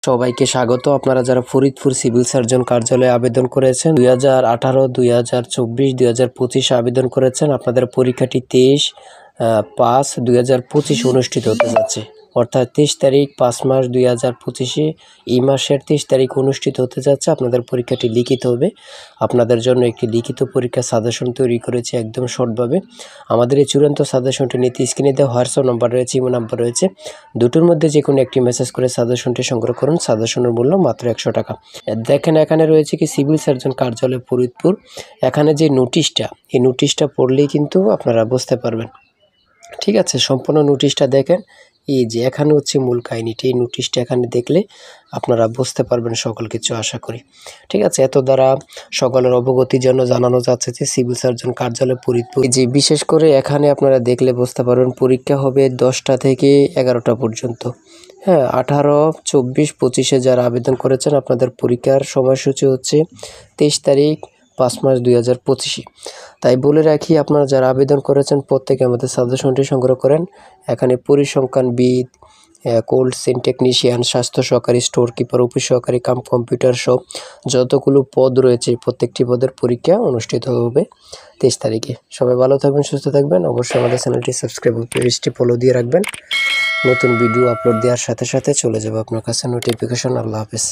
সবাইকে স্বাগত। আপনারা যারা ফরিদপুর সিভিল সার্জন কার্যালয়ে আবেদন করেছেন 2018, 2024, 2025 আবেদন করেছেন, আপনাদের পরীক্ষাটি 23/5/2025 অনুষ্ঠিত হতে যাচ্ছে। অর্থাৎ 23 তারিখ 5 মাস 2025 এই মাসের 23 তারিখ অনুষ্ঠিত হতে যাচ্ছে। আপনাদের পরীক্ষাটি লিখিত হবে। আপনাদের জন্য একটি লিখিত পরীক্ষা সাজেশন তৈরি করেছি একদম শর্টভাবে। আমাদের এই চূড়ান্ত সাজেশনটি নিতে স্ক্রিনে দেওয়া হোয়াটসঅ্যাপ নাম্বার রয়েছে, ইমো নাম্বার রয়েছে, দুটোর মধ্যে যে কোনো একটি মেসেজ করে সাজেশনটি সংগ্রহ করুন। সাজেশনের মূল্য মাত্র 100 টাকা। দেখেন এখানে রয়েছে কি সিভিল সার্জন কার্যালয় ফরিদপুর। এখানে যে নোটিশটা, এই নোটিশটা পড়লেই কিন্তু আপনারা বুঝতে পারবেন। ঠিক আছে, সম্পূর্ণ নোটিশটা দেখেন। এই যে এখানে হচ্ছে মূল কাহিনীটি। এই নোটিশটা এখানে দেখলে আপনারা বুঝতে পারবেন সকল কিছু, আশা করি। ঠিক আছে, এত দ্বারা সকলের অবগতির জন্য জানানো যাচ্ছে যে সিভিল সার্জন কার্যালয় ফরিদপুর, যে বিশেষ করে এখানে আপনারা দেখলে বুঝতে পারবেন পরীক্ষা হবে 10টা থেকে 11টা পর্যন্ত। হ্যাঁ, 18, 24, 25 যারা আবেদন করেছেন আপনাদের পরীক্ষার সময়সূচি হচ্ছে 23 তারিখ 5 মাস 2025। তাই বলে রাখি, আপনারা যারা আবেদন করেছেন প্রত্যেকে আমাদের সাজেশনটি সংগ্রহ করেন। এখানে পরিসংখ্যানবিদ, কোল্ড চেইন টেকনিশিয়ান, স্বাস্থ্য সহকারী, স্টোর কিপার, অফিস সহকারী কাম কম্পিউটার সহ যতগুলো পদ রয়েছে প্রত্যেকটি পদের পরীক্ষা অনুষ্ঠিত হবে 23 তারিখে। সবাই ভালো থাকবেন, সুস্থ থাকবেন। অবশ্যই আমাদের চ্যানেলটি সাবস্ক্রাইব ও পেজটি ফলো দিয়ে রাখবেন। নতুন ভিডিও আপলোড দেওয়ার সাথে সাথে চলে যাবে আপনার কাছে নোটিফিকেশন। আল্লাহ হাফেজ।